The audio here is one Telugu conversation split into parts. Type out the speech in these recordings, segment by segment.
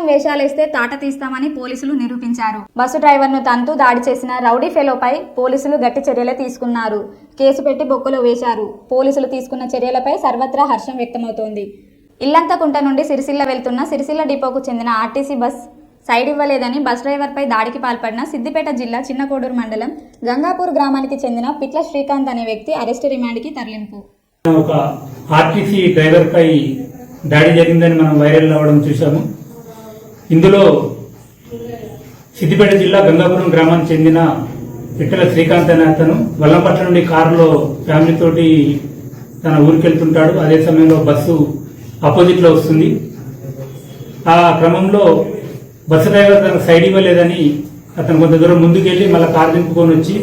వేషాలేస్తే తాట తీస్తామని పోలీసులు నిరూపించారు. బస్సు డ్రైవర్ను తంతు దాడి చేసిన రౌడీ ఫెలోపై పోలీసులు గట్టి చర్యలు తీసుకున్నారు. కేసు పెట్టి బొక్కలో వేశారు. పోలీసులు తీసుకున్న చర్యలపై సర్వత్రా హర్షం వ్యక్తమవుతోంది. ఇల్లంతకుంట నుండి సిరిసిల్ల వెళ్తున్న సిరిసిల్ల డిపోకు చెందిన ఆర్టీసీ బస్ సైడ్ ఇవ్వలేదని బస్ డ్రైవర్పై దాడికి పాల్పడిన సిద్దిపేట జిల్లా చిన్నకోడూరు మండలం గంగాపూర్ గ్రామానికి చెందిన పిట్ల శ్రీకాంత్ అనే వ్యక్తి అరెస్టు రిమాండ్కి తరలింపు. ఒక ఆర్టీసీ డ్రైవర్పై దాడి జరిగిందని మనం వైరల్ అవ్వడం చూసాము. ఇందులో సిద్దిపేట జిల్లా గంగాపురం గ్రామానికి చెందిన పిట్టల శ్రీకాంత్ అనే అతను వల్లంపట్ల నుండి కారులో ఫ్యామిలీతోటి తన ఊరికి వెళ్తుంటాడు. అదే సమయంలో బస్సు ఆపోజిట్ లో వస్తుంది. ఆ క్రమంలో బస్సు డ్రైవర్ తనకు సైడ్ ఇవ్వలేదని అతను కొంత దూరం ముందుకెళ్లి మళ్ళీ కారు దింపుకొని వచ్చి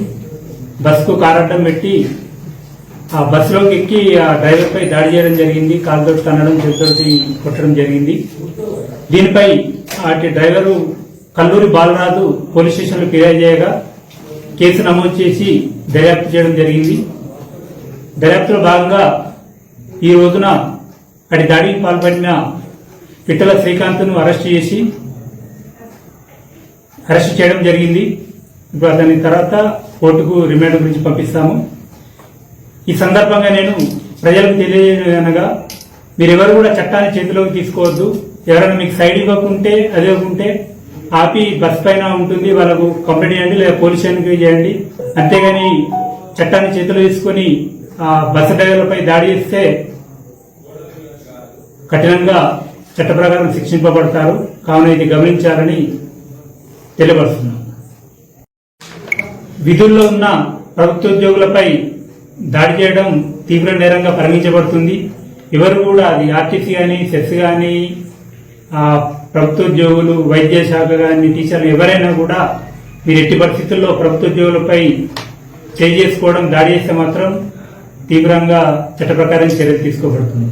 బస్సుకు కారు అడ్డం పెట్టి ఆ బస్సులోకి ఎక్కి ఆ డ్రైవర్ పై దాడి చేయడం జరిగింది. కాలుతో తన్నడం, చేతితోటి కొట్టడం జరిగింది. దీనిపై అటు డ్రైవరు కల్లూరి బాలరాజు పోలీస్ స్టేషన్లో ఫిర్యాదు చేయగా కేసు నమోదు చేసి దర్యాప్తు చేయడం జరిగింది. దర్యాప్తులో భాగంగా ఈ రోజున అటు దాడికి పాల్పడిన పిట్టల శ్రీకాంత్ను అరెస్ట్ చేయడం జరిగింది. ఇప్పుడు అతని తర్వాత కోర్టుకు రిమాండ్ గురించి పంపిస్తాము. ఈ సందర్భంగా నేను ప్రజలకు తెలియజేయనగా మీరెవరు కూడా చట్టాన్ని చేతిలోకి తీసుకోవద్దు. ఎవరైనా మీకు సైడ్ ఇవ్వకుంటే అదే ఇవ్వకుంటే ఆపి బస్ పైన ఉంటుంది, వాళ్ళకు కంప్లైంట్ చేయండి లేదా పోలీస్ స్టేషన్కి చేయండి. అంతేగాని చట్టాన్ని చేతిలో తీసుకొని ఆ బస్సు డ్రైవర్లపై దాడి చేస్తే కఠినంగా చట్ట ప్రకారం శిక్షింపబడతారు. కావున ఇది గమనించాలని తెలియపరుస్తున్నాం. విధుల్లో ఉన్న ప్రభుత్వోద్యోగులపై దాడి చేయడం తీవ్ర నేరంగా పరిగణించబడుతుంది. ఎవరు కూడా అది ఆర్టీసీ కానీ, సెస్ కానీ, ప్రభుత్వోద్యోగులు, వైద్య శాఖ కానీ, టీచర్లు ఎవరైనా కూడా మీరు ఎట్టి పరిస్థితుల్లో ప్రభుత్వోద్యోగులపై చేసుకోవడం, దాడి చేస్తే మాత్రం తీవ్రంగా చట్ట ప్రకారం చర్యలు తీసుకోబడుతుంది.